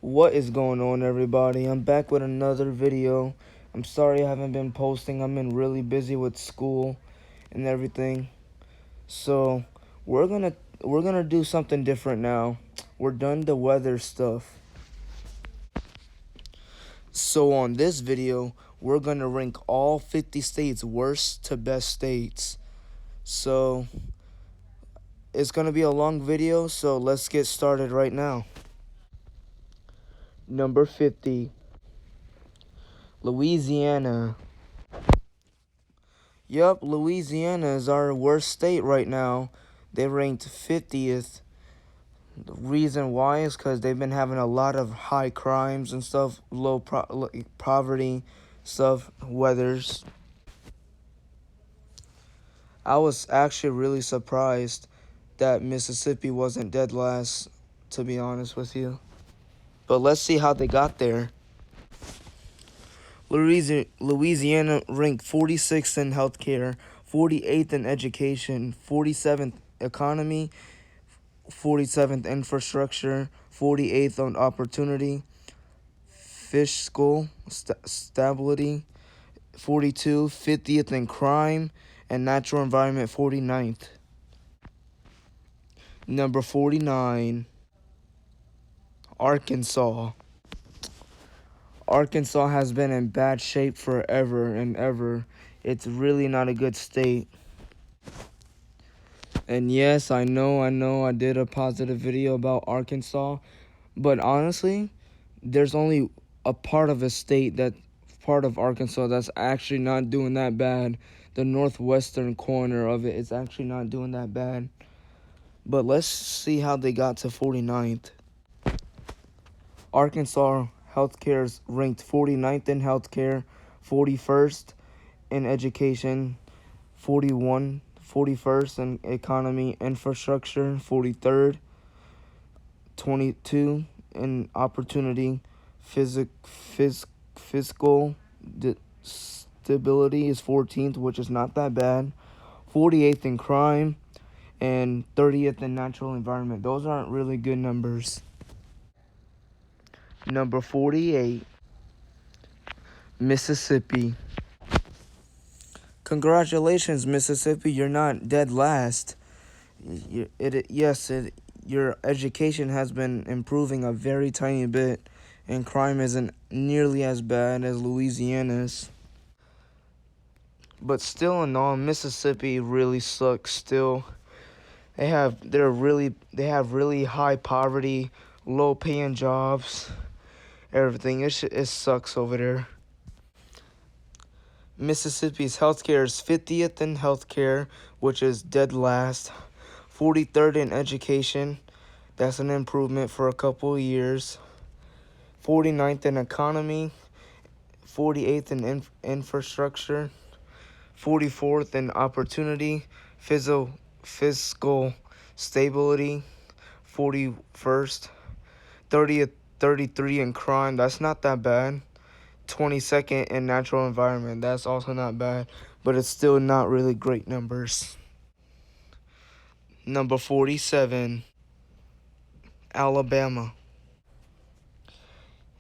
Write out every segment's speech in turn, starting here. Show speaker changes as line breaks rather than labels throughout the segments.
What is going on, everybody? I'm back with another video. I'm sorry I haven't been posting. I've been really busy with school and everything. So we're gonna do something different now. We're done the weather stuff. So on this video, we're gonna rank all 50 states worst to best states. So it's gonna be a long video, so let's get started right now. Number 50, Louisiana. Yup, Louisiana is our worst state right now. They ranked 50th. The reason why is because they've been having a lot of high crimes and stuff, low poverty stuff, weathers. I was actually really surprised that Mississippi wasn't dead last, to be honest with you. But let's see how they got there. Louisiana ranked 46th in healthcare, 48th in education, 47th economy, 47th infrastructure, 48th on opportunity, fiscal stability, 42, 50th in crime, and natural environment, 49th. Number 49, Arkansas. Arkansas has been in bad shape forever and ever. It's really not a good state. And yes, I know I did a positive video about Arkansas, but honestly, there's only a part of a state part of Arkansas that's actually not doing that bad. The northwestern corner of it is actually not doing that bad. But let's see how they got to 49th. Arkansas healthcare is ranked 49th in healthcare, 41st in education, 41st in economy infrastructure, 43rd, 22 in opportunity, fiscal stability is 14th, which is not that bad, 48th in crime, and 30th in natural environment. Those aren't really good numbers. Number 48, Mississippi. Congratulations, Mississippi. You're not dead last. Your education has been improving a very tiny bit, and crime isn't nearly as bad as Louisiana's. But still in all, Mississippi really sucks still. They have really high poverty, low paying jobs, everything. It sucks over there. Mississippi's healthcare is 50th in healthcare, which is dead last. 43rd in education. That's an improvement for a couple of years. 49th in economy. 48th in infrastructure. 44th in opportunity. Fiscal stability. 41st. 33 in crime. That's not that bad. 22nd in natural environment. That's also not bad, but it's still not really great numbers. Number 47, Alabama.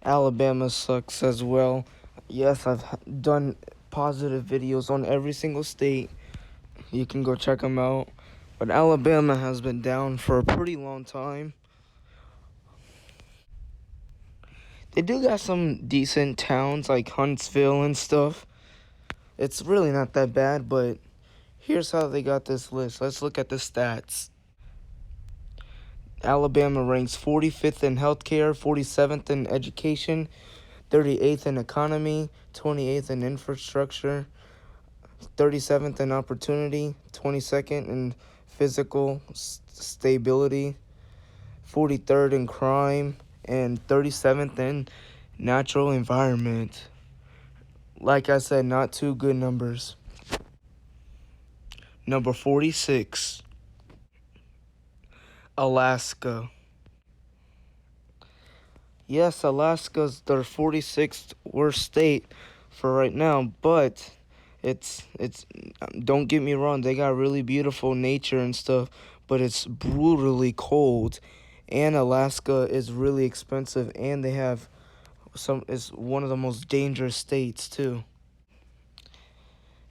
Alabama sucks as well. Yes, I've done positive videos on every single state. You can go check them out. But Alabama has been down for a pretty long time. They do got some decent towns like Huntsville and stuff. It's really not that bad, but here's how they got this list. Let's look at the stats. Alabama ranks 45th in healthcare, 47th in education, 38th in economy, 28th in infrastructure, 37th in opportunity, 22nd in physical stability, 43rd in crime, and 37th in natural environment. Like I said, not too good numbers. Number 46, Alaska. Yes, Alaska's their 46th worst state for right now, but it's don't get me wrong, they got really beautiful nature and stuff, but it's brutally cold. And Alaska is really expensive, and they have it's one of the most dangerous states too.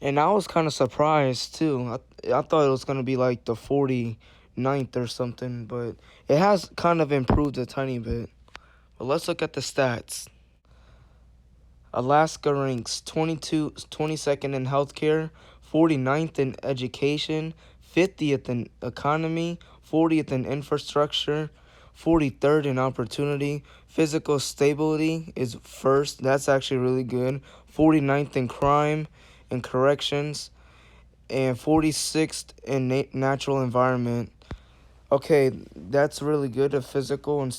And I was kind of surprised too. I thought it was gonna be like the 49th or something, but it has kind of improved a tiny bit. But let's look at the stats. Alaska ranks 22nd in healthcare, 49th in education, 50th in economy, 40th in infrastructure, 43rd in opportunity. Physical stability is first. That's actually really good. 49th in crime and corrections, and 46th in natural environment. Okay, that's really good. A physical and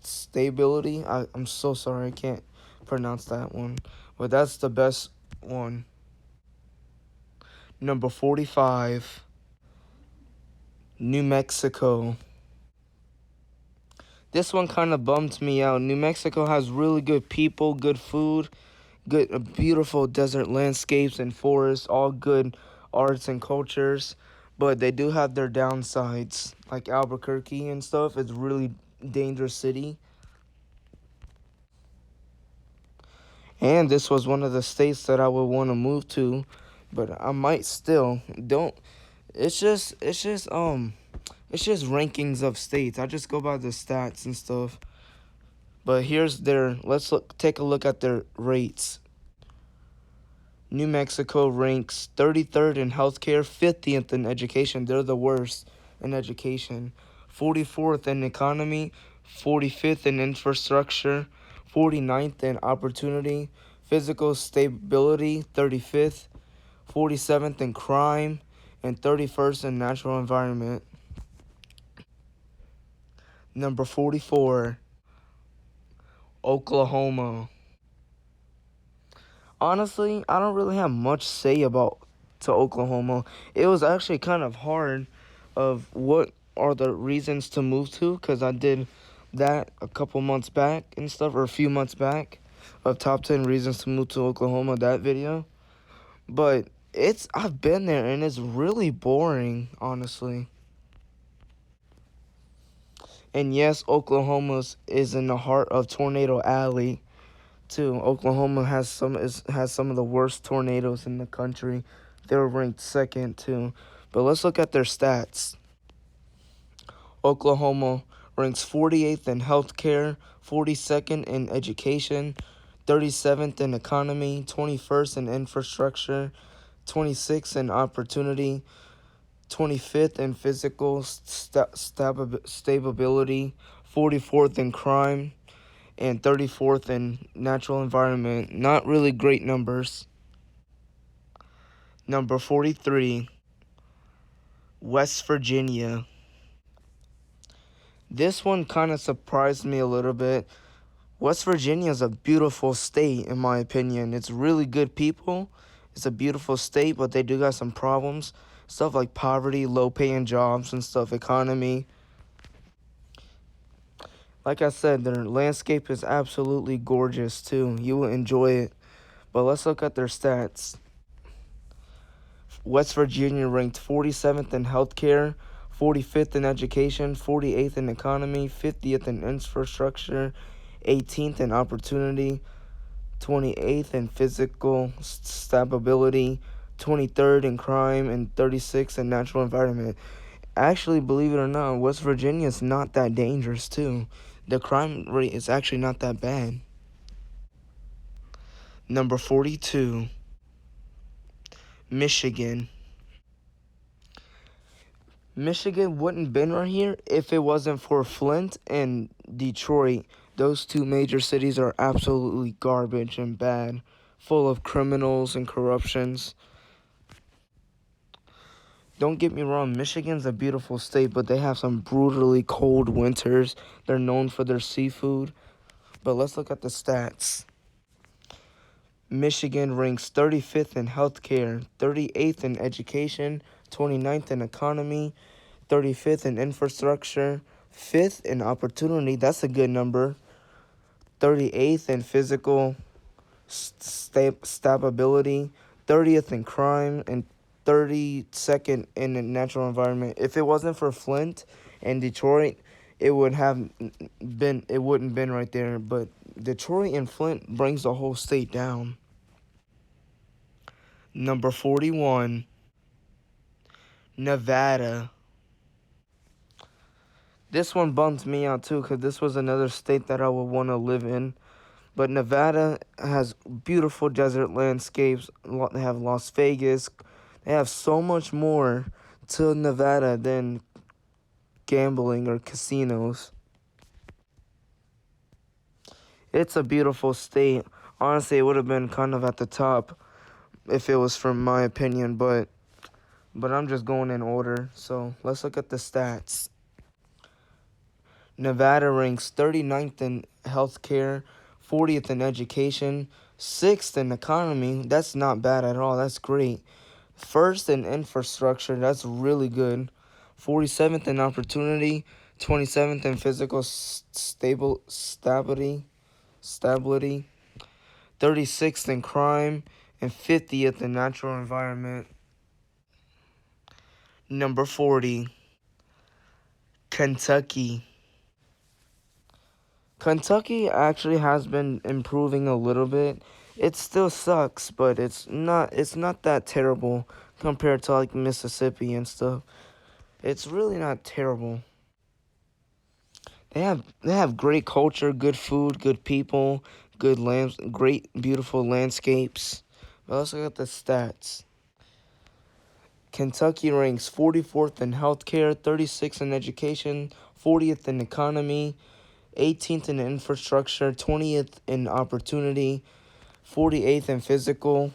stability. I'm so sorry, I can't pronounce that one, but that's the best one. Number 45, New Mexico. This one kind of bummed me out. New Mexico has really good people, good food, good beautiful desert landscapes and forests, all good arts and cultures, but they do have their downsides. Like Albuquerque and stuff, it's really dangerous city. And this was one of the states that I would want to move to, but I might still don't. It's just rankings of states. I just go by the stats and stuff. But here's their. Take a look at their rates. New Mexico ranks 33rd in healthcare, 50th in education. They're the worst in education. 44th in economy, 45th in infrastructure, 49th in opportunity, physical stability, 35th, 47th in crime, and 31st in natural environment. Number 44, Oklahoma. Honestly, I don't really have much say about to Oklahoma. It was actually kind of hard of what are the reasons to move to, because I did that a couple months back and stuff, or a few months back, of top 10 reasons to move to Oklahoma, that video. But I've been there and it's really boring, honestly. And yes, Oklahoma is in the heart of Tornado Alley too. Oklahoma has some of the worst tornadoes in the country. They're ranked second too. But let's look at their stats. Oklahoma ranks 48th in healthcare, 42nd in education, 37th in economy, 21st in infrastructure, 26th in opportunity, 25th in physical stability, 44th in crime, and 34th in natural environment. Not really great numbers. Number 43, West Virginia. This one kind of surprised me a little bit. West Virginia is a beautiful state, in my opinion. It's really good people. It's a beautiful state, but they do got some problems. Stuff like poverty, low paying jobs and stuff, economy. Like I said, their landscape is absolutely gorgeous too. You will enjoy it. But let's look at their stats. West Virginia ranked 47th in healthcare, 45th in education, 48th in economy, 50th in infrastructure, 18th in opportunity, 28th in physical stability, 23rd in crime, and 36th in natural environment. Actually, believe it or not, West Virginia is not that dangerous too. The crime rate is actually not that bad. Number 42, Michigan. Michigan wouldn't been right here if it wasn't for Flint and Detroit. Those two major cities are absolutely garbage and bad, full of criminals and corruptions. Don't get me wrong, Michigan's a beautiful state, but they have some brutally cold winters. They're known for their seafood. But let's look at the stats. Michigan ranks 35th in healthcare, 38th in education, 29th in economy, 35th in infrastructure, 5th in opportunity. That's a good number. 38th in physical stability, 30th in crime, and 32nd in the natural environment. If it wasn't for Flint and Detroit, it wouldn't been right there. But Detroit and Flint brings the whole state down. Number 41, Nevada. This one bums me out too, because this was another state that I would want to live in. But Nevada has beautiful desert landscapes. They have Las Vegas. They have so much more to Nevada than gambling or casinos. It's a beautiful state. Honestly, it would have been kind of at the top if it was from my opinion, but I'm just going in order. So let's look at the stats. Nevada ranks 39th in healthcare, 40th in education, 6th in economy. That's not bad at all. That's great. First in infrastructure. That's really good. 47th in opportunity, 27th in physical stability, 36th in crime, and 50th in natural environment. Number 40, Kentucky. Kentucky actually has been improving a little bit. It still sucks, but it's not that terrible compared to like Mississippi and stuff. It's really not terrible. They have great culture, good food, good people, great beautiful landscapes. But let's look at the stats. Kentucky ranks 44th in healthcare, 36th in education, 40th in economy, 18th in infrastructure, 20th in opportunity, 48th in physical,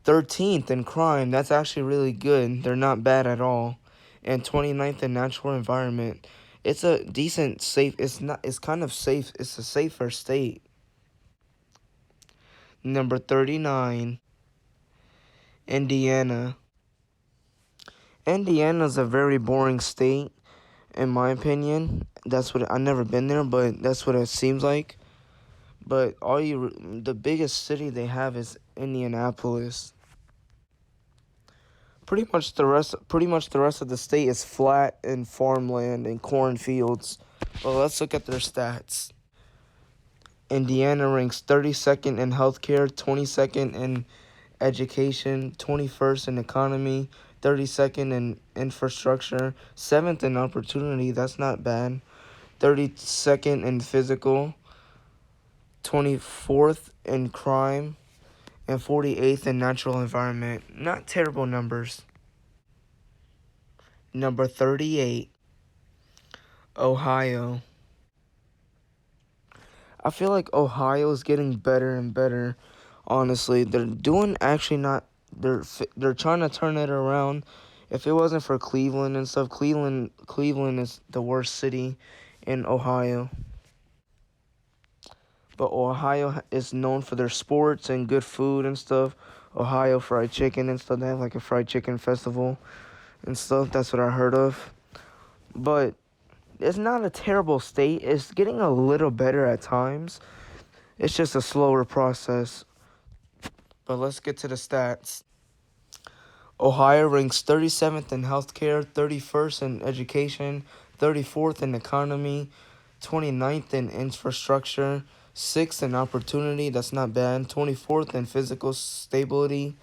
13th in crime. That's actually really good. They're not bad at all. And 29th in natural environment. It's a decent, safe. It's kind of safe. It's a safer state. Number 39, Indiana. Indiana's a very boring state, in my opinion. I've never been there, but that's what it seems like. But the biggest city they have is Indianapolis. Pretty much the rest of the state is flat and farmland and cornfields. Well, let's look at their stats. Indiana ranks 32nd in healthcare, 22nd in education, 21st in economy, 32nd in infrastructure, 7th in opportunity. That's not bad. 32nd in physical, 24th in crime, and 48th in natural environment. Not terrible numbers. Number 38, Ohio. I feel like Ohio is getting better and better. Honestly, they're doing actually not. They're trying to turn it around. If it wasn't for Cleveland and stuff, Cleveland is the worst city in Ohio. But Ohio is known for their sports and good food and stuff. Ohio fried chicken and stuff. They have like a fried chicken festival and stuff. That's what I heard of. But it's not a terrible state. It's getting a little better at times. It's just a slower process. But let's get to the stats. Ohio ranks 37th in healthcare, 31st in education, 34th in economy, 29th in infrastructure, 6th in opportunity. That's not bad. 24th in physical stability,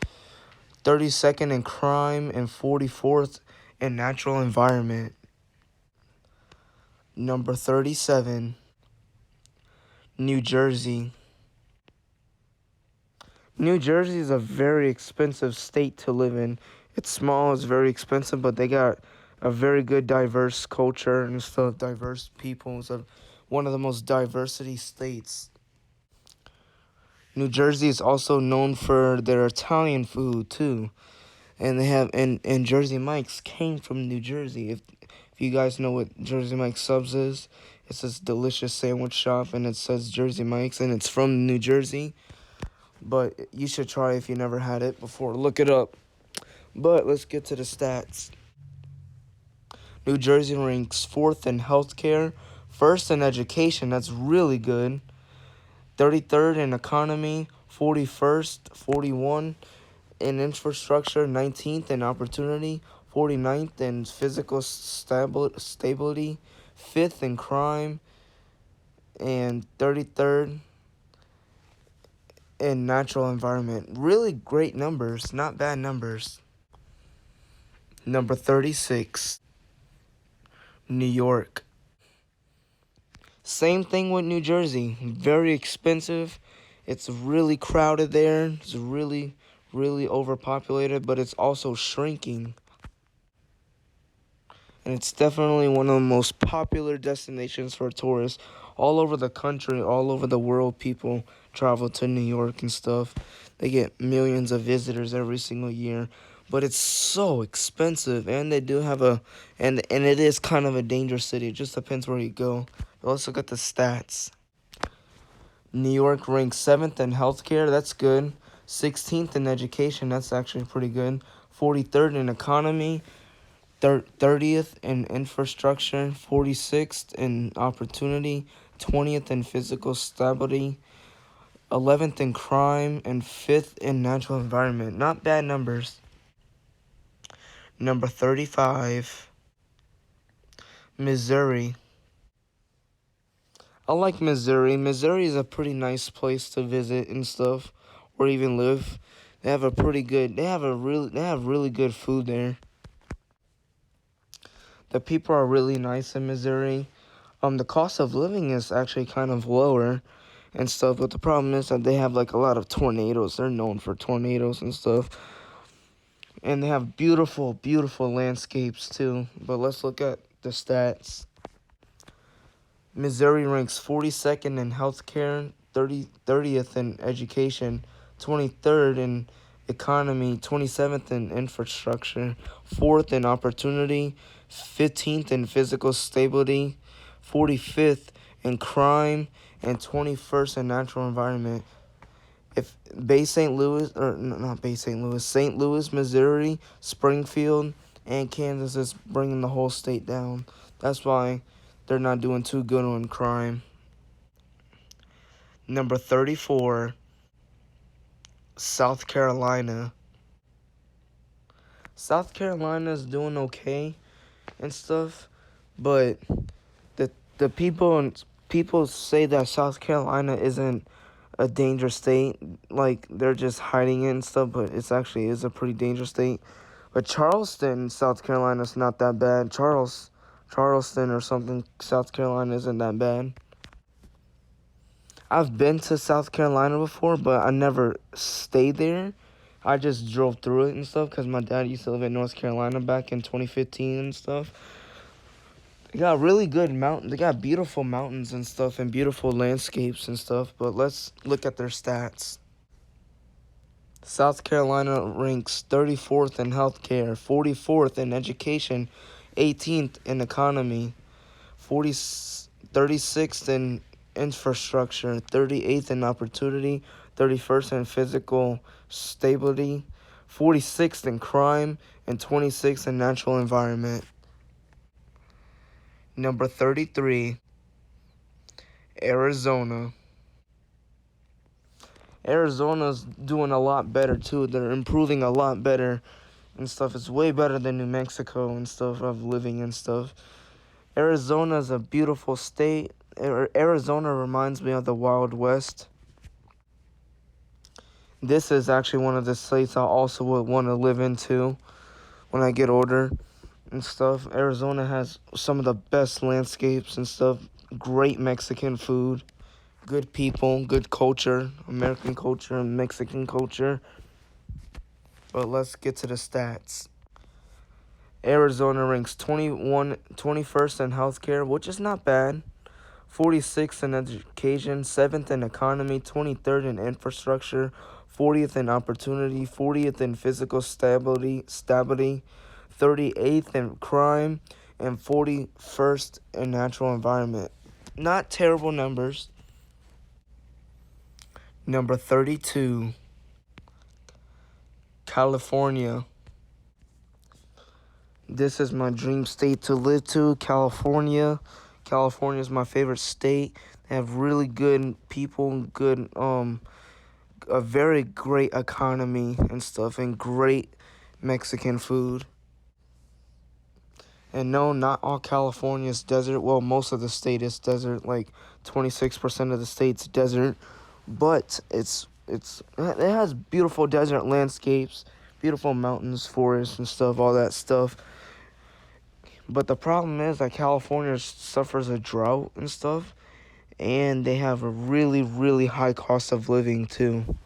32nd in crime, and 44th in natural environment. Number 37, New Jersey. New Jersey is a very expensive state to live in. It's small, it's very expensive, but they got a very good diverse culture and stuff, diverse people. It's one of the most diversity states. New Jersey is also known for their Italian food too. And they have and Jersey Mike's came from New Jersey. If you guys know what Jersey Mike's Subs is, it's this delicious sandwich shop and it says Jersey Mike's and it's from New Jersey. But you should try if you never had it before. Look it up. But let's get to the stats. New Jersey ranks 4th in healthcare, 1st in education. That's really good. 33rd in economy, 41st, 41 in infrastructure, 19th in opportunity, 49th in physical stability, 5th in crime, and 33rd in natural environment. Really great numbers, not bad numbers. Number 36, New York. Same thing with New Jersey. Very expensive. It's really crowded there. It's really, really overpopulated, but it's also shrinking. And it's definitely one of the most popular destinations for tourists. All over the country, all over the world, people travel to New York and stuff. They get millions of visitors every single year. But it's so expensive, and they do have and it is kind of a dangerous city. It just depends where you go. But let's look at the stats. New York ranks 7th in healthcare. That's good. 16th in education. That's actually pretty good. 43rd in economy. 30th in infrastructure, 46th in opportunity, 20th in physical stability, 11th in crime, and 5th in natural environment. Not bad numbers. Number 35, Missouri. I like Missouri. Missouri is a pretty nice place to visit and stuff, or even live. They have really good food there. The people are really nice in Missouri. The cost of living is actually kind of lower and stuff, but the problem is that they have like a lot of tornadoes. They're known for tornadoes and stuff. And they have beautiful, beautiful landscapes too. But let's look at the stats. Missouri ranks 42nd in healthcare, 30th in education, 23rd in economy, 27th in infrastructure, 4th in opportunity, 15th in physical stability, 45th in crime, and 21st in natural environment. If St. Louis, Missouri, Springfield, and Kansas is bringing the whole state down. That's why they're not doing too good on crime. Number 34, South Carolina. South Carolina's doing okay and stuff, but the people say that South Carolina isn't a dangerous state, like they're just hiding it and stuff, but it's actually is a pretty dangerous state. But Charleston, South Carolina is not that bad. Charleston or something, South Carolina isn't that bad. I've been to South Carolina before, but I never stayed there. I just drove through it and stuff because my dad used to live in North Carolina back in 2015 and stuff. They got really good mountains. They got beautiful mountains and stuff and beautiful landscapes and stuff. But let's look at their stats. South Carolina ranks 34th in healthcare, 44th in education, 18th in economy, 36th in infrastructure, 38th in opportunity, 31st in physical stability, 46th in crime, and 26th in natural environment. Number 33, Arizona. Arizona's doing a lot better too. They're improving a lot better and stuff. It's way better than New Mexico and stuff of living and stuff. Arizona's a beautiful state. Arizona reminds me of the Wild West. This is actually one of the states I also would want to live in too when I get older and stuff. Arizona has some of the best landscapes and stuff. Great Mexican food. Good people, good culture, American culture and Mexican culture. But let's get to the stats. Arizona ranks 21st in healthcare, which is not bad. 46th in education, 7th in economy, 23rd in infrastructure, 40th in opportunity, 40th in physical stability, 38th in crime, and 41st in natural environment. Not terrible numbers. Number 32, California. This is my dream state to live to, California. California is my favorite state. They have really good people, a very great economy and stuff, and great Mexican food. And no, not all California is desert. Well, most of the state is desert. Like 26% of the state's desert, but it has beautiful desert landscapes, beautiful mountains, forests, and stuff, all that stuff. But the problem is that California suffers a drought and stuff, and they have a really, really high cost of living too.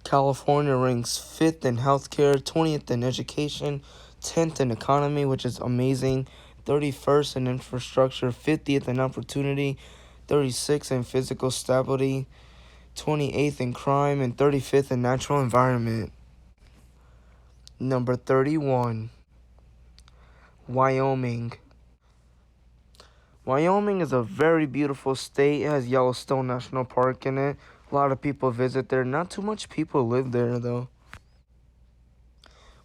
California ranks 5th in healthcare, 20th in education, 10th in economy, which is amazing, 31st in infrastructure, 50th in opportunity, 36th in physical stability, 28th in crime, and 35th in natural environment. Number 31, Wyoming. Wyoming is a very beautiful state. It has Yellowstone National Park in it. A lot of people visit there. Not too much people live there, though.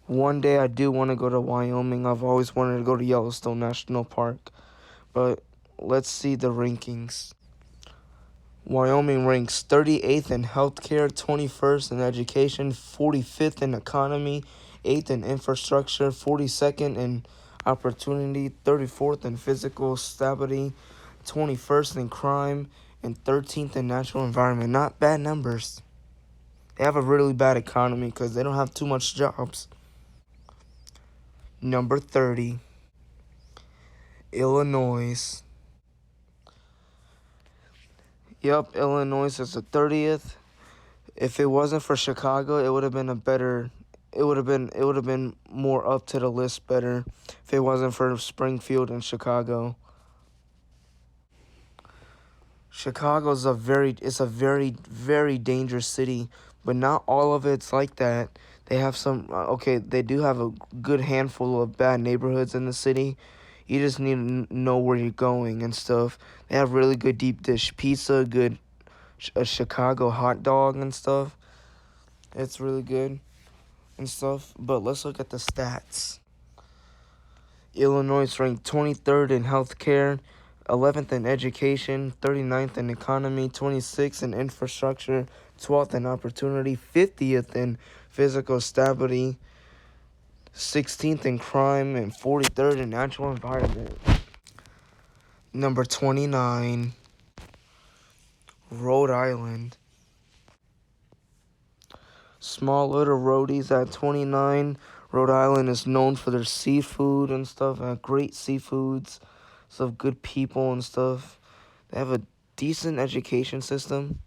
One day I do want to go to Wyoming. I've always wanted to go to Yellowstone National Park. But let's see the rankings. Wyoming ranks 38th in healthcare, 21st in education, 45th in economy, 8th in infrastructure, 42nd in opportunity, 34th in physical stability, 21st in crime, and 13th in natural environment. Not bad numbers. They have a really bad economy because they don't have too much jobs. Number 30, Illinois. Yep, Illinois is the 30th. If it wasn't for Chicago, it would have been a better. It would have been more up to the list better if it wasn't for Springfield and Chicago. Chicago's it's a very dangerous city, but not all of it's like that. They have some okay, they do have a good handful of bad neighborhoods in the city. You just need to know where you're going and stuff. They have really good deep dish pizza, good a Chicago hot dog and stuff. It's really good and stuff. But let's look at the stats. Illinois ranked 23rd in healthcare, 11th in education, 39th in economy, 26th in infrastructure, 12th in opportunity, 50th in physical stability, 16th in crime, and 43rd in natural environment. Number 29, Rhode Island. Small little roadies at 29. Rhode Island is known for their seafood and stuff. Great seafoods, some good people and stuff. They have a decent education system.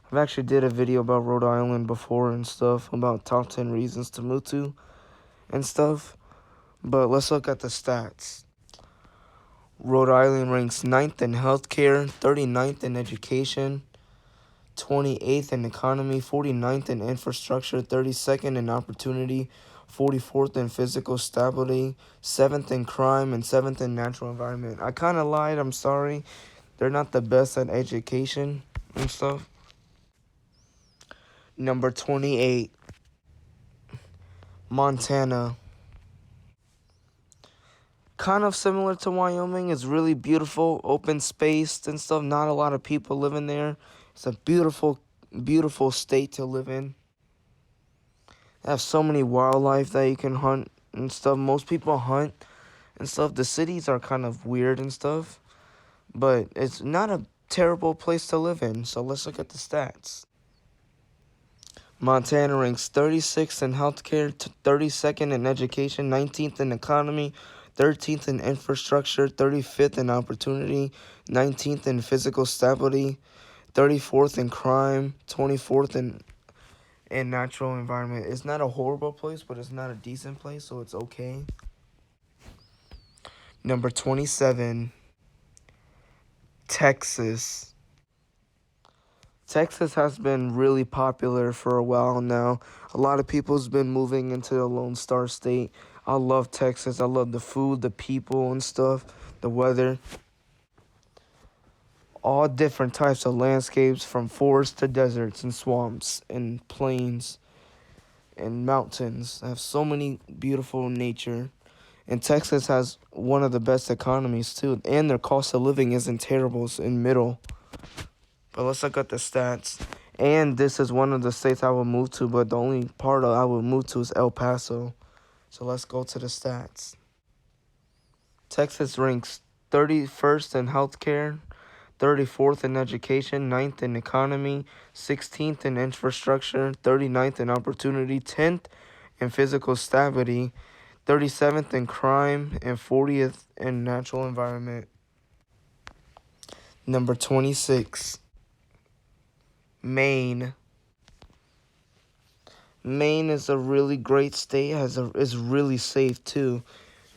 I've actually did a video about Rhode Island before and stuff, about top 10 reasons to move to and stuff. But let's look at the stats. Rhode Island ranks 9th in healthcare, 39th in education, 28th in economy, 49th in infrastructure, 32nd in opportunity, 44th in physical stability, 7th in crime, and 7th in natural environment. I kind of lied, I'm sorry. They're not the best at education and stuff. Number 28, Montana. Kind of similar to Wyoming. It's really beautiful, open spaced and stuff. Not a lot of people living there. It's a beautiful, beautiful state to live in. They have so many wildlife that you can hunt and stuff. Most people hunt and stuff. The cities are kind of weird and stuff, but it's not a terrible place to live in. So let's look at the stats. Montana ranks 36th in healthcare, 32nd in education, 19th in economy, 13th in infrastructure, 35th in opportunity, 19th in physical stability, 34th in crime, 24th in natural environment. It's not a horrible place, but it's not a decent place, so it's okay. Number 27, Texas. Texas has been really popular for a while now. A lot of people's been moving into the Lone Star State. I love Texas. I love the food, the people and stuff, the weather. All different types of landscapes, from forests to deserts and swamps and plains and mountains. I have so many beautiful nature. And Texas has one of the best economies too. And their cost of living isn't terrible. It's in middle. But let's look at the stats. And this is one of the states I would move to, but the only part I would move to is El Paso. So let's go to the stats. Texas ranks 31st in healthcare, 34th in education, 9th in economy, 16th in infrastructure, 39th in opportunity, 10th in physical stability, 37th in crime, and 40th in natural environment. Number 26, Maine. Maine is a really great state. Is really safe too.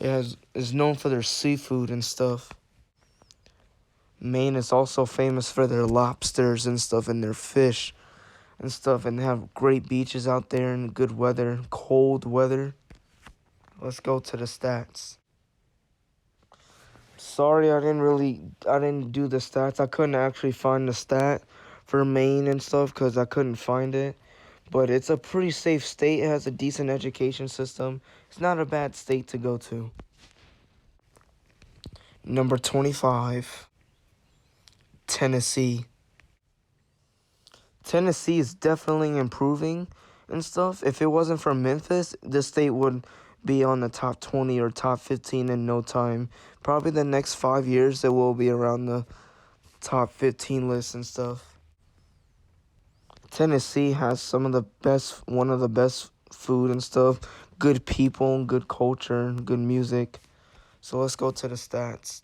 Is known for their seafood and stuff. Maine is also famous for their lobsters and stuff and their fish and stuff, and they have great beaches out there and good weather, cold weather. Let's go to the stats. Sorry, I didn't do the stats. I couldn't actually find the stat for Maine and stuff because I couldn't find it. But it's a pretty safe state. It has a decent education system. It's not a bad state to go to. Number 25, Tennessee. Tennessee is definitely improving and stuff. If it wasn't for Memphis, this state would be on the top 20 or top 15 in no time. Probably the next 5 years, it will be around the top 15 list and stuff. Tennessee has one of the best food and stuff, good people, good culture, good music. So let's go to the stats.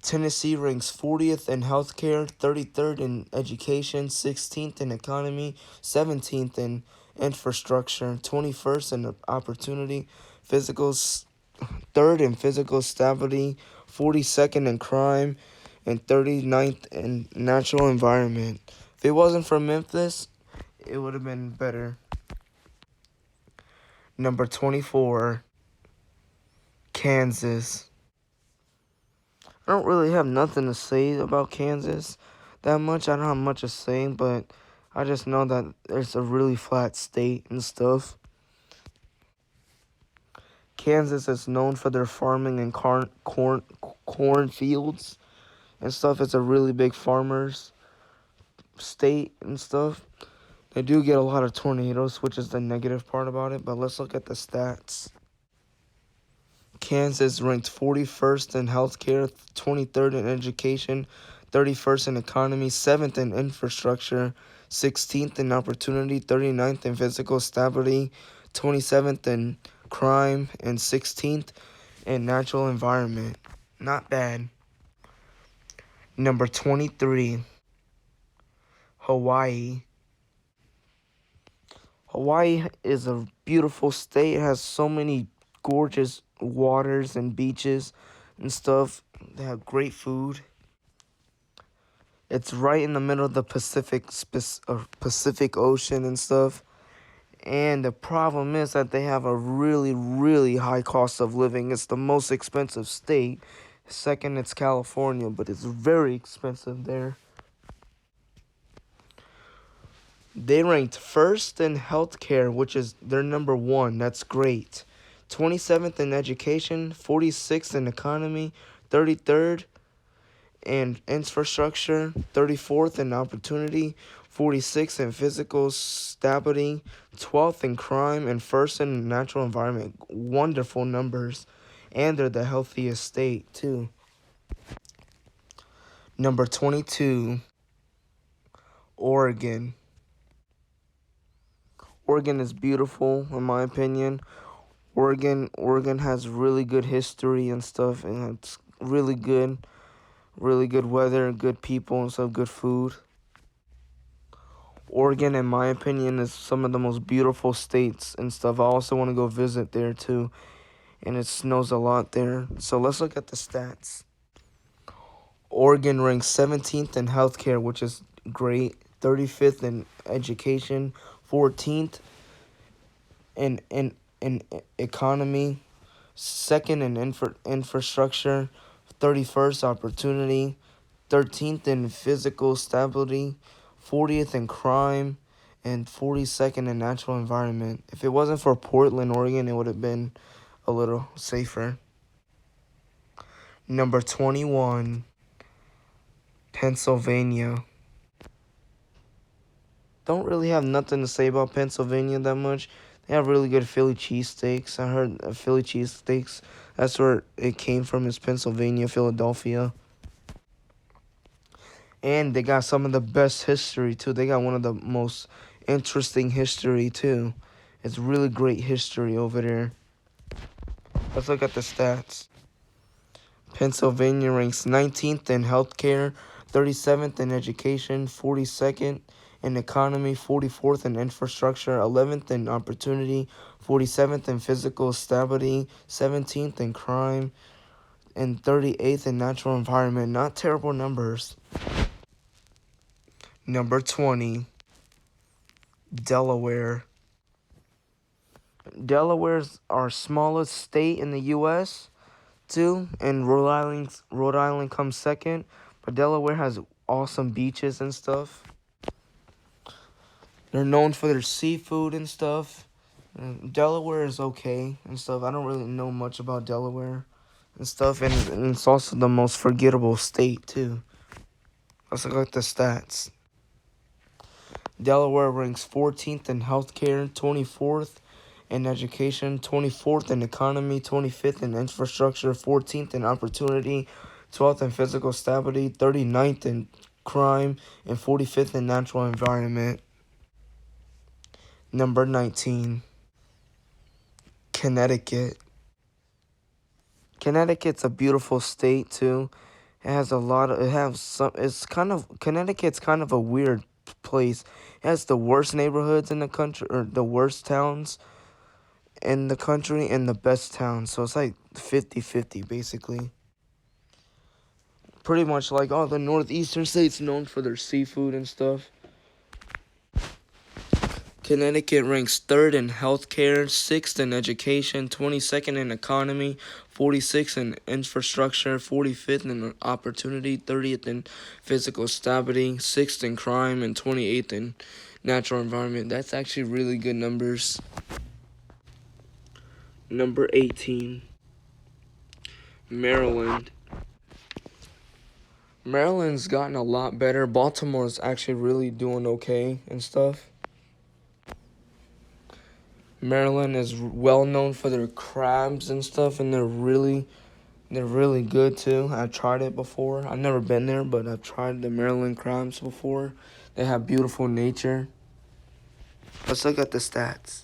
Tennessee ranks 40th in healthcare, 33rd in education, 16th in economy, 17th in infrastructure, 21st in opportunity, third in physical stability, 42nd in crime, and 39th in natural environment. If it wasn't for Memphis, it would have been better. Number 24, Kansas. I don't really have nothing to say about Kansas that much. I don't have much to say, but I just know that it's a really flat state and stuff. Kansas is known for their farming and corn fields and stuff. It's a really big farmers state and stuff. They do get a lot of tornadoes, which is the negative part about it, but let's look at the stats. Kansas ranked 41st in healthcare, 23rd in education, 31st in economy, 7th in infrastructure, 16th in opportunity, 39th in physical stability, 27th in crime, and 16th in natural environment. Not bad. Number 23, Hawaii. Hawaii is a beautiful state. It has so many gorgeous waters and beaches and stuff. They have great food. It's right in the middle of the Pacific Ocean and stuff. And the problem is that they have a really, really high cost of living. It's the most expensive state. Second, it's California, but it's very expensive there. They ranked first in healthcare, which is their number one. That's great. 27th in education, 46th in economy, 33rd in infrastructure, 34th in opportunity, 46th in physical stability, 12th in crime, and 1st in natural environment. Wonderful numbers. And they're the healthiest state, too. Number 22, Oregon. Oregon is beautiful, in my opinion. Oregon has really good history and stuff, and it's really good weather, good people, and some good food. Oregon, in my opinion, is some of the most beautiful states and stuff. I also want to go visit there too, and it snows a lot there. So let's look at the stats. Oregon ranks 17th in healthcare, which is great. 35th in education, 14th in economy, 2nd in infrastructure, 31st opportunity, 13th in physical stability, 40th in crime, and 42nd in natural environment. If it wasn't for Portland, Oregon, it would have been a little safer. Number 21, Pennsylvania. Don't really have nothing to say about Pennsylvania that much. They have really good Philly cheesesteaks. I heard Philly cheesesteaks, that's where it came from, is Pennsylvania, Philadelphia. And they got some of the best history, too. They got one of the most interesting history, too. It's really great history over there. Let's look at the stats. Pennsylvania ranks 19th in healthcare, 37th in education, 42nd in economy, 44th in infrastructure, 11th in opportunity, 47th in physical stability, 17th in crime, and 38th in natural environment. Not terrible numbers. Number 20, Delaware. Delaware's our smallest state in the U.S., too, and Rhode Island comes second, but Delaware has awesome beaches and stuff. They're known for their seafood and stuff. Delaware is okay and stuff. I don't really know much about Delaware and stuff, and it's also the most forgettable state, too. Let's look at the stats. Delaware ranks 14th in healthcare, 24th in education, 24th in economy, 25th in infrastructure, 14th in opportunity, 12th in physical stability, 39th in crime, and 45th in natural environment. Number 19, Connecticut. Connecticut's a beautiful state too. It has a lot of, it has some, it's kind of, Connecticut's kind of a weird place. It has the worst neighborhoods in the country, or the worst towns in the country, and the best towns. So it's like 50-50 basically. Pretty much like all the northeastern states known for their seafood and stuff. Connecticut ranks 3rd in healthcare, 6th in education, 22nd in economy, 46th in infrastructure, 45th in opportunity, 30th in physical stability, 6th in crime, and 28th in natural environment. That's actually really good numbers. Number 18, Maryland. Maryland's gotten a lot better. Baltimore's actually really doing okay and stuff. Maryland is well known for their crabs and stuff, and they're really good too. I've tried it before. I've never been there, but I've tried the Maryland crabs before. They have beautiful nature. Let's look at the stats.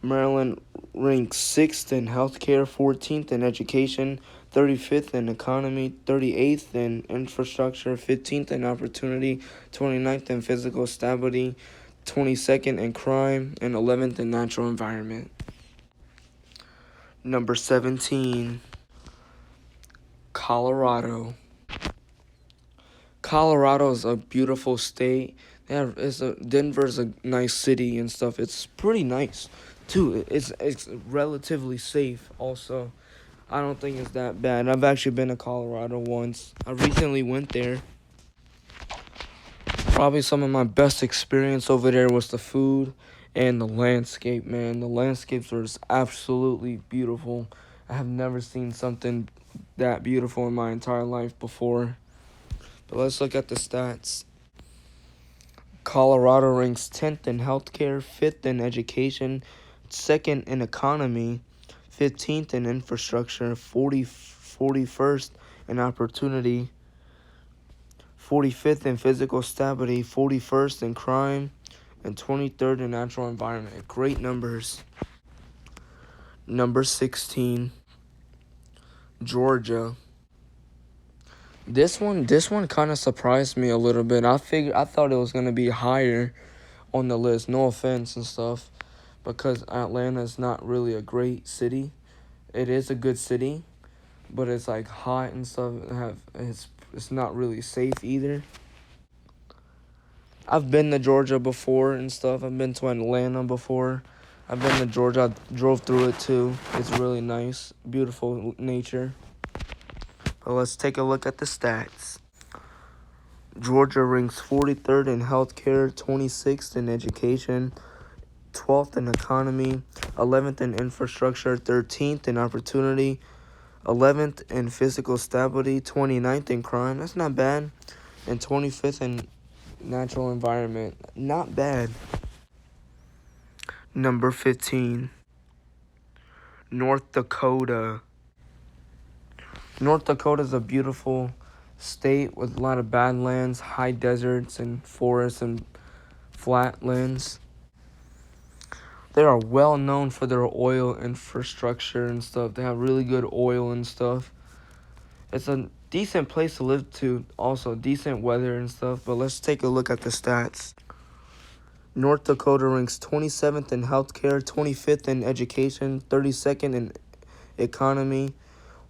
Maryland ranks 6th in healthcare, 14th in education, 35th in economy, 38th in infrastructure, 15th in opportunity, 29th in physical stability, 22nd in crime, and 11th in natural environment. Number 17, Colorado. Colorado is a beautiful state. Denver's a nice city and stuff. It's pretty nice too. It's relatively safe also. I don't think it's that bad. I've actually been to Colorado once. I recently went there. Probably some of my best experience over there was the food and the landscape, man. The landscapes were just absolutely beautiful. I have never seen something that beautiful in my entire life before. But let's look at the stats. Colorado ranks 10th in healthcare, 5th in education, 2nd in economy, 15th in infrastructure, 41st in opportunity, 45th in physical stability, 41st in crime, and 23rd in natural environment. Great numbers. Number 16, Georgia. This one kind of surprised me a little bit. I thought it was gonna be higher on the list. No offense and stuff, because Atlanta is not really a great city. It is a good city, but it's like hot and stuff. It's not really safe either. I've been to Georgia before and stuff. I've been to Atlanta before. I've been to Georgia. I drove through it too. It's really nice, beautiful nature. But let's take a look at the stats. Georgia ranks 43rd in healthcare, 26th in education, 12th in economy, 11th in infrastructure, 13th in opportunity, 11th in physical stability, 29th in crime. That's not bad. And 25th in natural environment. Not bad. Number 15. North Dakota. North Dakota is a beautiful state with a lot of badlands, high deserts, and forests and flatlands. They are well known for their oil infrastructure and stuff. They have really good oil and stuff. It's a decent place to live to, also decent weather and stuff. But let's take a look at the stats. North Dakota ranks 27th in healthcare, 25th in education, 32nd in economy,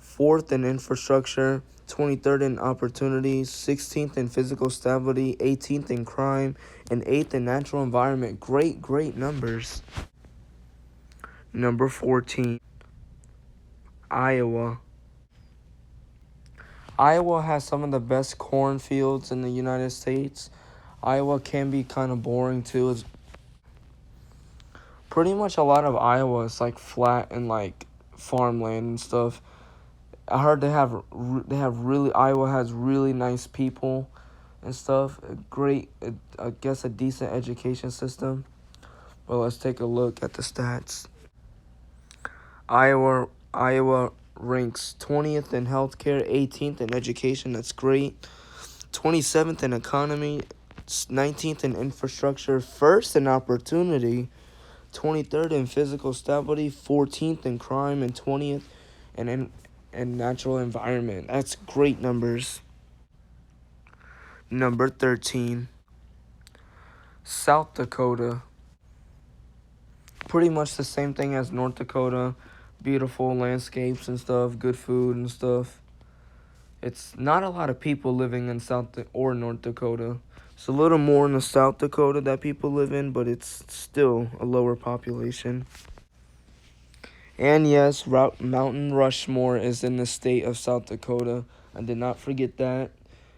4th in infrastructure, 23rd in opportunities, 16th in physical stability, 18th in crime, and 8th in natural environment. Great numbers. Number 14. Iowa. Iowa has some of the best cornfields in the United States. Iowa can be kind of boring too. It's pretty much a lot of Iowa is like flat and like farmland and stuff. I heard Iowa has really nice people and stuff. I guess a decent education system. But let's take a look at the stats. Iowa ranks 20th in healthcare, 18th in education. That's great. 27th in economy, 19th in infrastructure, 1st in opportunity, 23rd in physical stability, 14th in crime, and 20th in natural environment. That's great numbers. Number 13. South Dakota. Pretty much the same thing as North Dakota. Beautiful landscapes and stuff, good food and stuff. It's not a lot of people living in or North Dakota. It's a little more in the South Dakota that people live in, but it's still a lower population. And yes, Mountain Rushmore is in the state of South Dakota. I did not forget that.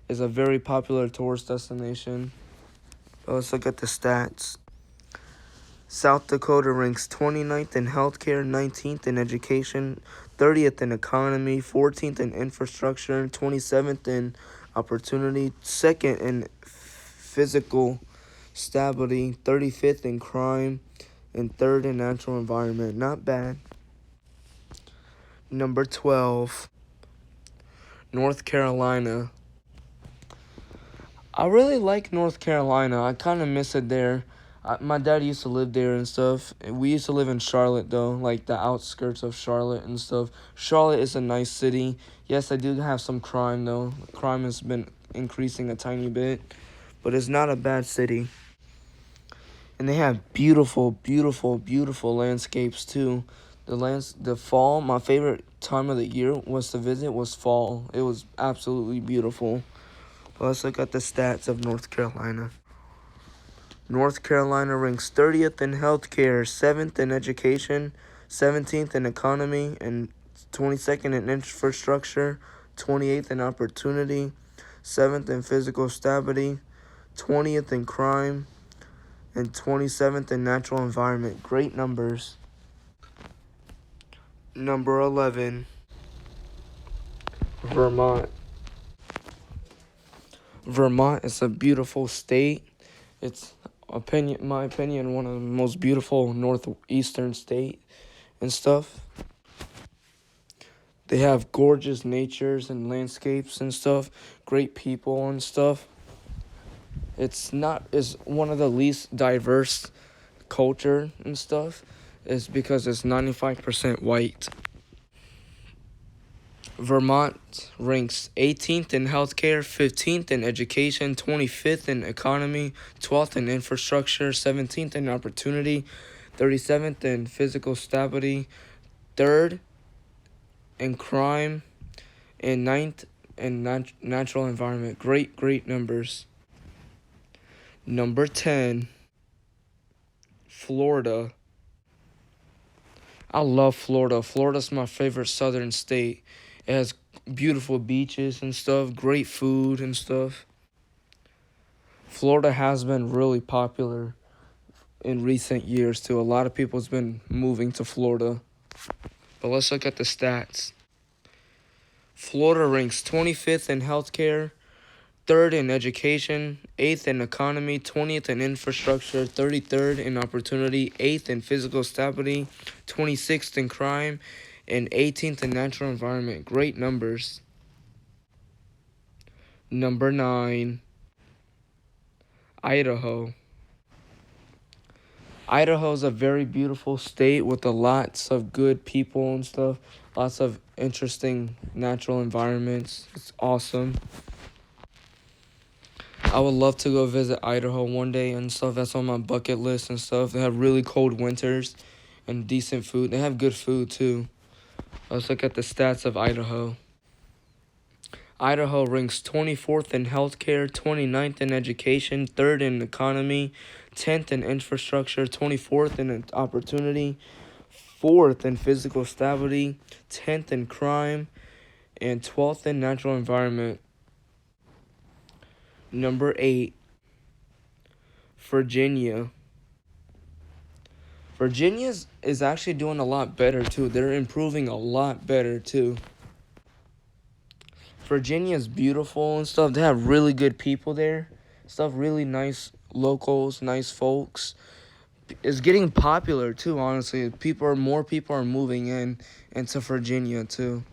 It's a very popular tourist destination. Let's look at the stats. South Dakota ranks 29th in healthcare, 19th in education, 30th in economy, 14th in infrastructure, 27th in opportunity, 2nd in physical stability, 35th in crime, and 3rd in natural environment. Not bad. Number 12. North Carolina. I really like North Carolina. I kind of miss it there. My dad used to live there and stuff. We used to live in Charlotte, though, like the outskirts of Charlotte and stuff. Charlotte is a nice city. Yes, I do have some crime, though. Crime has been increasing a tiny bit, but it's not a bad city. And they have beautiful landscapes, too. The fall, my favorite time of the year was to visit was fall. It was absolutely beautiful. But let's look at the stats of North Carolina. North Carolina ranks 30th in healthcare, 7th in education, 17th in economy, and 22nd in infrastructure, 28th in opportunity, 7th in physical stability, 20th in crime, and 27th in natural environment. Great numbers. Number 11. Vermont. Vermont is a beautiful state. It's my opinion, one of the most beautiful northeastern state and stuff. They have gorgeous natures and landscapes and stuff, great people and stuff. It's one of the least diverse culture and stuff. It's because it's 95% white. Vermont ranks 18th in healthcare, 15th in education, 25th in economy, 12th in infrastructure, 17th in opportunity, 37th in physical stability, 3rd in crime, and 9th in natural environment. Great numbers. Number 10, Florida. I love Florida. Florida's my favorite southern state. It has beautiful beaches and stuff, great food and stuff. Florida has been really popular in recent years, too. A lot of people's been moving to Florida. But let's look at the stats. Florida ranks 25th in healthcare, 3rd in education, 8th in economy, 20th in infrastructure, 33rd in opportunity, 8th in physical stability, 26th in crime, and 18th in natural environment. Great numbers. Number 9, Idaho. Idaho is a very beautiful state with lots of good people and stuff, lots of interesting natural environments. It's awesome. I would love to go visit Idaho one day and stuff. That's on my bucket list and stuff. They have really cold winters and decent food. They have good food too. Let's look at the stats of Idaho. Idaho ranks 24th in healthcare, 29th in education, 3rd in economy, 10th in infrastructure, 24th in opportunity, 4th in physical stability, 10th in crime, and 12th in natural environment. Number 8, Virginia. Virginia is actually doing a lot better too. They're improving a lot better too. Virginia's beautiful and stuff. They have really good people there. Stuff really nice locals, nice folks. It's getting popular too, honestly. More people are moving into Virginia too.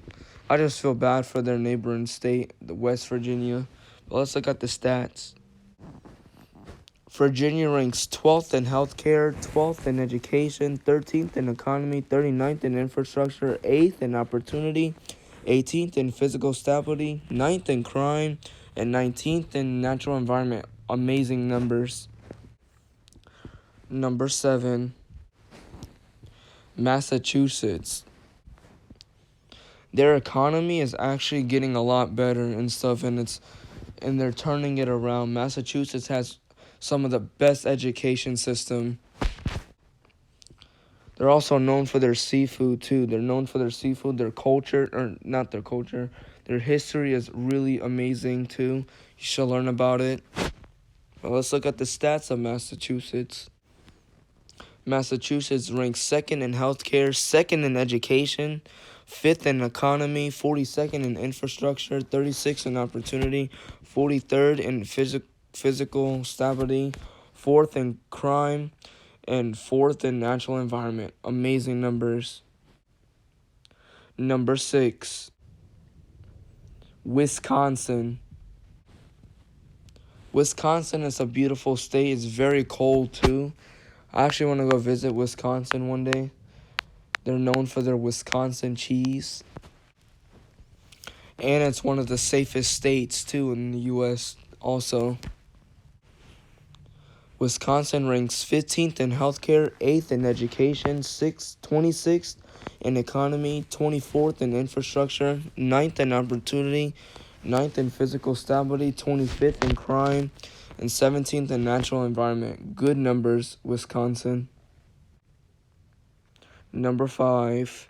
I just feel bad for their neighboring state, the West Virginia. But let's look at the stats. Virginia ranks 12th in healthcare, 12th in education, 13th in economy, 39th in infrastructure, 8th in opportunity, 18th in physical stability, 9th in crime, and 19th in natural environment. Amazing numbers. Number 7, Massachusetts. Their economy is actually getting a lot better and stuff, and they're turning it around. Massachusetts has some of the best education system. They're also known for their seafood too. They're known for their seafood, their culture, or not their culture. Their history is really amazing too. You should learn about it. Well, let's look at the stats of Massachusetts. Massachusetts ranks 2nd in healthcare, 2nd in education, 5th in economy, 42nd in infrastructure, 36th in opportunity, 43rd in physical stability, 4th in crime, and 4th in natural environment. Amazing numbers. Number 6, Wisconsin. Wisconsin is a beautiful state. It's very cold too. I actually want to go visit Wisconsin one day. They're known for their Wisconsin cheese. And it's one of the safest states too in the U.S. also. Wisconsin ranks 15th in healthcare, 8th in education, 26th in economy, 24th in infrastructure, 9th in opportunity, 9th in physical stability, 25th in crime, and 17th in natural environment. Good numbers, Wisconsin. Number 5,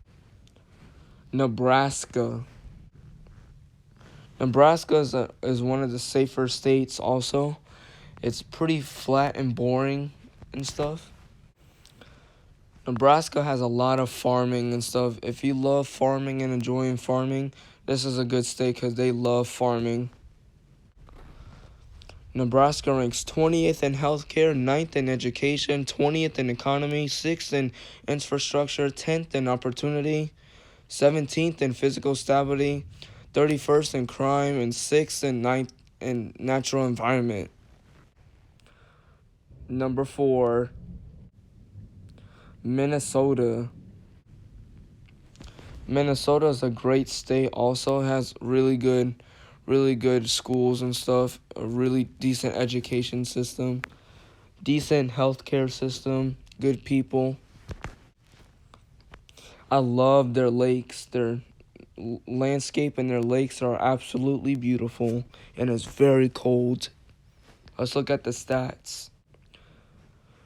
Nebraska. Nebraska is one of the safer states also. It's pretty flat and boring and stuff. Nebraska has a lot of farming and stuff. If you love farming and enjoying farming, this is a good state because they love farming. Nebraska ranks 20th in healthcare, 9th in education, 20th in economy, 6th in infrastructure, 10th in opportunity, 17th in physical stability, 31st in crime, and 6th and 9th in natural environment. Number 4, Minnesota. Minnesota is a great state. Also has really good schools and stuff. A really decent education system, decent healthcare system, good people. I love their lakes. Their landscape and their lakes are absolutely beautiful, and it's very cold. Let's look at the stats.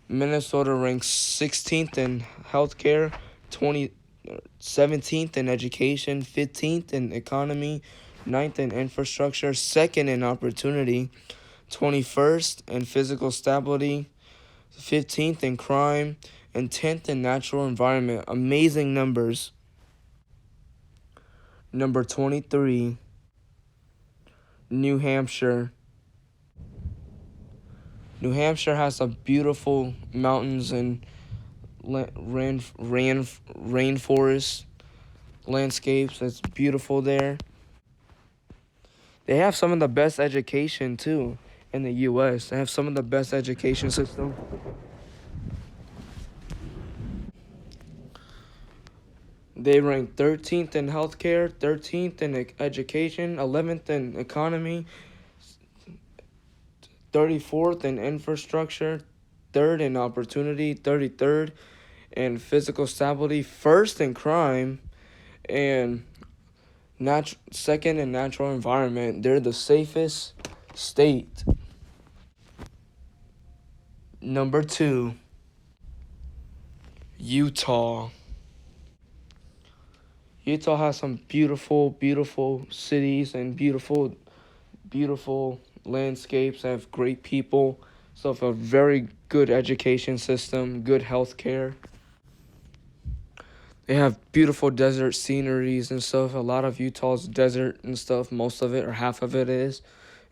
Minnesota ranks 16th in healthcare, 17th in education, 15th in economy, 9th in infrastructure, 2nd in opportunity, 21st in physical stability, 15th in crime, and 10th in natural environment. Amazing numbers. Number 23, New Hampshire. New Hampshire has some beautiful mountains and rainforest landscapes. It's beautiful there. They have some of the best education too in the U.S. They have some of the best education system. They rank 13th in healthcare, 13th in education, 11th in economy, 34th in infrastructure, 3rd in opportunity, 33rd in physical stability, 1st in crime, and second in natural environment. They're the safest state. Number 2, Utah. Utah has some beautiful, beautiful cities and beautiful, beautiful landscapes. They have great people. So have a very good education system, good health care. They have beautiful desert sceneries and stuff. A lot of Utah's desert and stuff, most of it or half of it is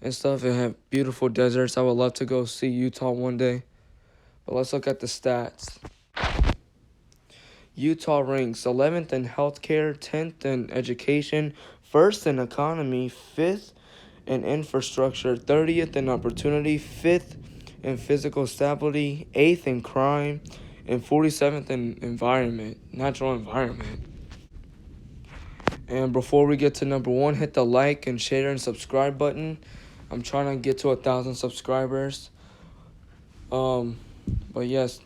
and stuff. They have beautiful deserts. I would love to go see Utah one day. But let's look at the stats. Utah ranks 11th in healthcare, 10th in education, 1st in economy, 5th in infrastructure, 30th in opportunity, 5th in physical stability, 8th in crime, and 47th in environment, natural environment. And before we get to number 1, hit the like and share and subscribe button. I'm trying to get to 1,000 subscribers. But yes.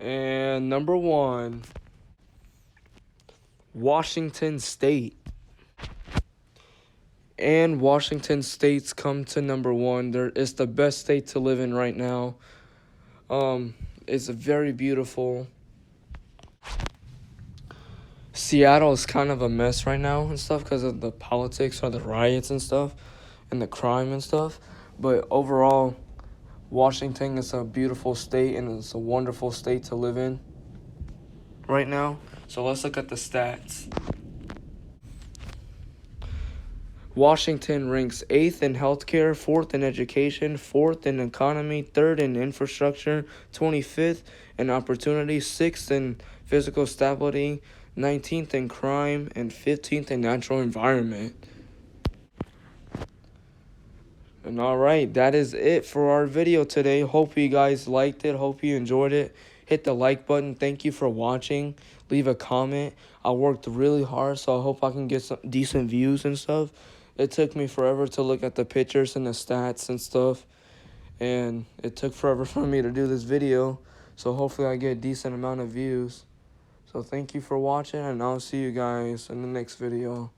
And number 1, Washington State. And Washington State's come to number 1. It's the best state to live in right now. It's very beautiful. Seattle is kind of a mess right now and stuff because of the politics or the riots and stuff and the crime and stuff. But overall, Washington is a beautiful state and it's a wonderful state to live in right now. So let's look at the stats. Washington ranks 8th in healthcare, 4th in education, 4th in economy, 3rd in infrastructure, 25th in opportunity, 6th in physical stability, 19th in crime, and 15th in natural environment. And alright, that is it for our video today. Hope you guys liked it. Hope you enjoyed it. Hit the like button. Thank you for watching. Leave a comment. I worked really hard, so I hope I can get some decent views and stuff. It took me forever to look at the pictures and the stats and stuff. And it took forever for me to do this video. So hopefully I get a decent amount of views. So thank you for watching, and I'll see you guys in the next video.